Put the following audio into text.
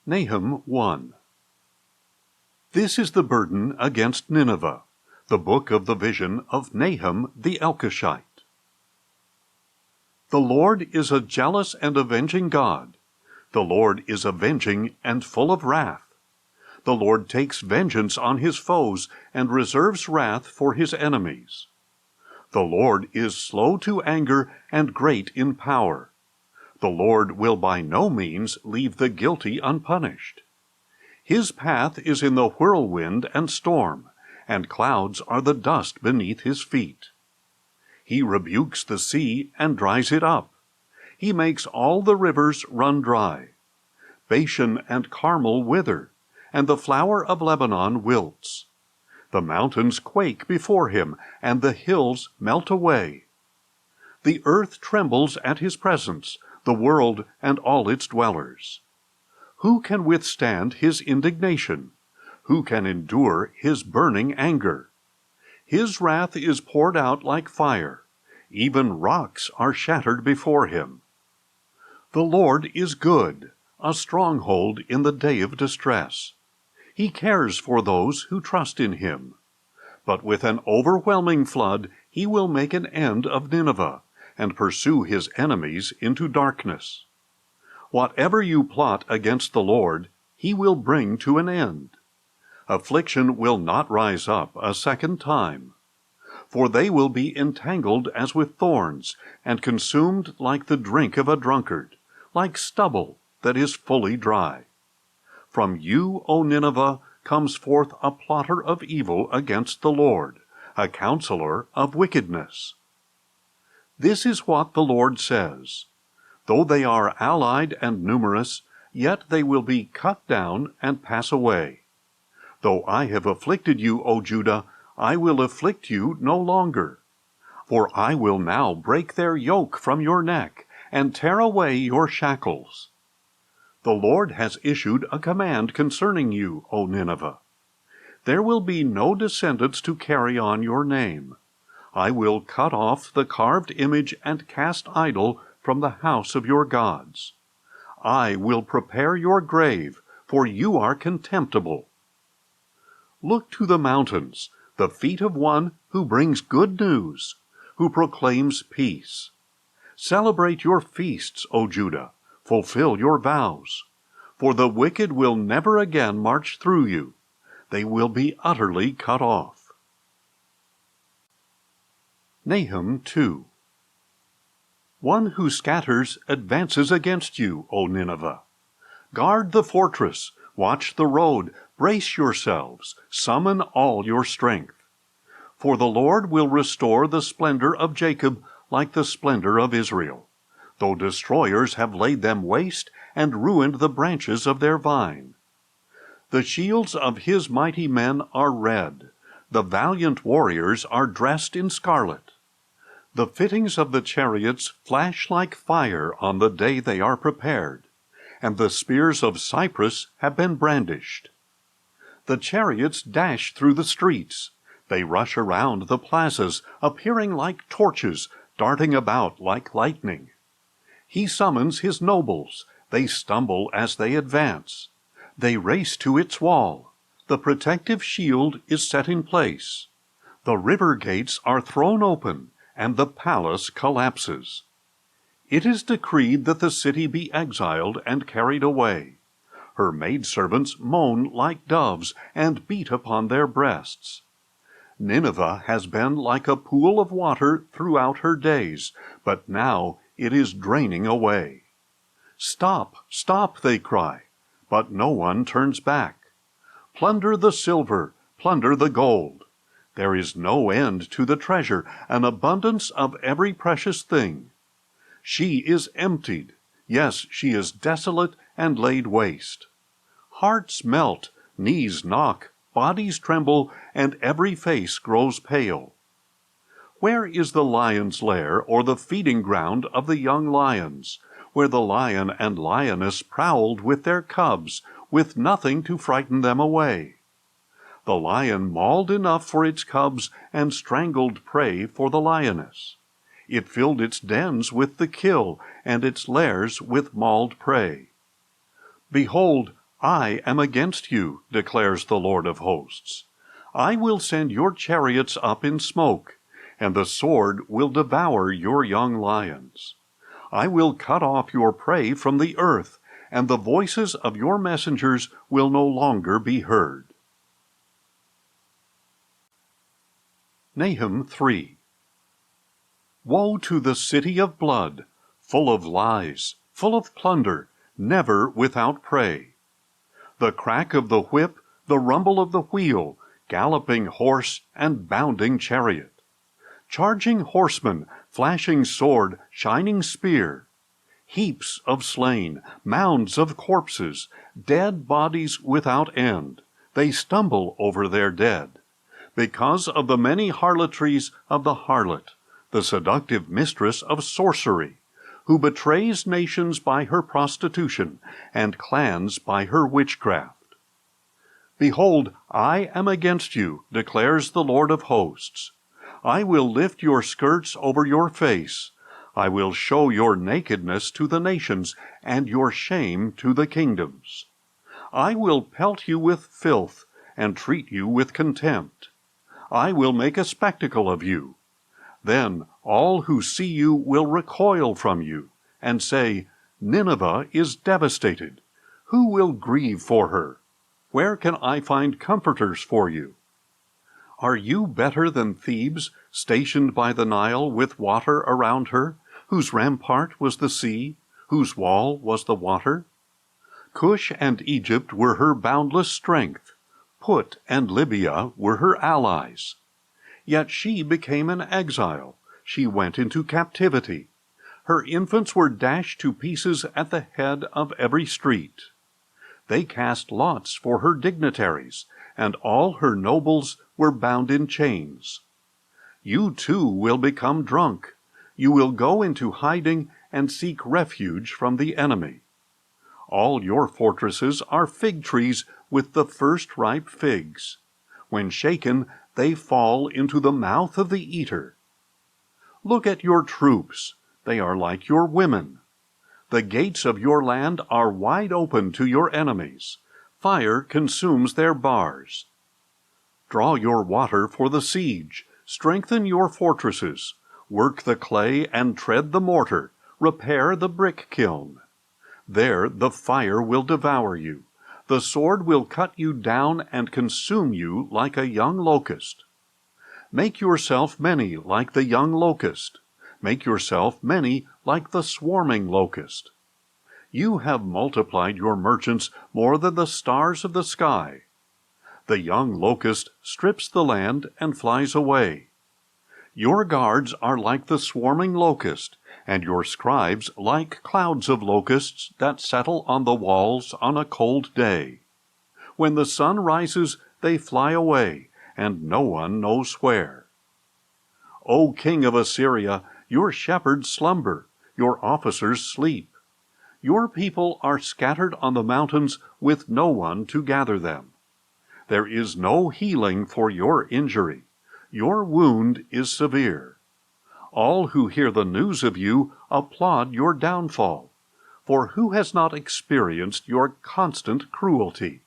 Nahum 1. This is the burden against Nineveh, the book of the vision of Nahum the Elkoshite. The Lord is a jealous and avenging God. The Lord is avenging and full of wrath. The Lord takes vengeance on his foes and reserves wrath for his enemies. The Lord is slow to anger and great in power. The Lord will by no means leave the guilty unpunished. His path is in the whirlwind and storm, and clouds are the dust beneath his feet. He rebukes the sea and dries it up. He makes all the rivers run dry. Bashan and Carmel wither, and the flower of Lebanon wilts. The mountains quake before him, and the hills melt away. The earth trembles at his presence, the world and all its dwellers. Who can withstand his indignation? Who can endure his burning anger? His wrath is poured out like fire. Even rocks are shattered before him. The Lord is good, a stronghold in the day of distress. He cares for those who trust in him. But with an overwhelming flood he will make an end of Nineveh, and pursue his enemies into darkness. Whatever you plot against the Lord, he will bring to an end. Affliction will not rise up a second time. For they will be entangled as with thorns, and consumed like the drink of a drunkard, like stubble that is fully dry. From you, O Nineveh, comes forth a plotter of evil against the Lord, a counselor of wickedness. This is what the Lord says: though they are allied and numerous, yet they will be cut down and pass away. Though I have afflicted you, O Judah, I will afflict you no longer. For I will now break their yoke from your neck, and tear away your shackles. The Lord has issued a command concerning you, O Nineveh. There will be no descendants to carry on your name. I will cut off the carved image and cast idol from the house of your gods. I will prepare your grave, for you are contemptible. Look to the mountains, the feet of one who brings good news, who proclaims peace. Celebrate your feasts, O Judah, fulfill your vows. For the wicked will never again march through you. They will be utterly cut off. Nahum 2. One who scatters advances against you, O Nineveh. Guard the fortress, watch the road, brace yourselves, summon all your strength. For the Lord will restore the splendor of Jacob like the splendor of Israel, though destroyers have laid them waste and ruined the branches of their vine. The shields of his mighty men are red, the valiant warriors are dressed in scarlet. The fittings of the chariots flash like fire on the day they are prepared, and the spears of cypress have been brandished. The chariots dash through the streets. They rush around the plazas, appearing like torches, darting about like lightning. He summons his nobles. They stumble as they advance. They race to its wall. The protective shield is set in place. The river gates are thrown open, and the palace collapses. It is decreed that the city be exiled and carried away. Her maidservants moan like doves and beat upon their breasts. Nineveh has been like a pool of water throughout her days, but now it is draining away. Stop, stop, they cry, but no one turns back. Plunder the silver, plunder the gold. There is no end to the treasure, an abundance of every precious thing. She is emptied, yes, she is desolate and laid waste. Hearts melt, knees knock, bodies tremble, and every face grows pale. Where is the lion's lair, or the feeding ground of the young lions, where the lion and lioness prowled with their cubs, with nothing to frighten them away? The lion mauled enough for its cubs and strangled prey for the lioness. It filled its dens with the kill, and its lairs with mauled prey. Behold, I am against you, declares the Lord of hosts. I will send your chariots up in smoke, and the sword will devour your young lions. I will cut off your prey from the earth, and the voices of your messengers will no longer be heard. Nahum 3. Woe to the city of blood, full of lies, full of plunder, never without prey. The crack of the whip, the rumble of the wheel, galloping horse and bounding chariot. Charging horsemen, flashing sword, shining spear. Heaps of slain, mounds of corpses, dead bodies without end. They stumble over their dead. Because of the many harlotries of the harlot, the seductive mistress of sorcery, who betrays nations by her prostitution, and clans by her witchcraft. Behold, I am against you, declares the Lord of hosts. I will lift your skirts over your face. I will show your nakedness to the nations, and your shame to the kingdoms. I will pelt you with filth, and treat you with contempt. I will make a spectacle of you. Then all who see you will recoil from you, and say, Nineveh is devastated. Who will grieve for her? Where can I find comforters for you? Are you better than Thebes, stationed by the Nile with water around her, whose rampart was the sea, whose wall was the water? Cush and Egypt were her boundless strength. Put and Libya were her allies. Yet she became an exile. She went into captivity. Her infants were dashed to pieces at the head of every street. They cast lots for her dignitaries, and all her nobles were bound in chains. You too will become drunk. You will go into hiding and seek refuge from the enemy. All your fortresses are fig trees with the first ripe figs. When shaken, they fall into the mouth of the eater. Look at your troops. They are like your women. The gates of your land are wide open to your enemies. Fire consumes their bars. Draw your water for the siege. Strengthen your fortresses. Work the clay and tread the mortar. Repair the brick kiln. There the fire will devour you. The sword will cut you down and consume you like a young locust. Make yourself many like the young locust. Make yourself many like the swarming locust. You have multiplied your merchants more than the stars of the sky. The young locust strips the land and flies away. Your guards are like the swarming locust, and your scribes like clouds of locusts that settle on the walls on a cold day. When the sun rises, they fly away, and no one knows where. O king of Assyria, your shepherds slumber, your officers sleep. Your people are scattered on the mountains with no one to gather them. There is no healing for your injury. Your wound is severe. All who hear the news of you applaud your downfall. For who has not experienced your constant cruelty?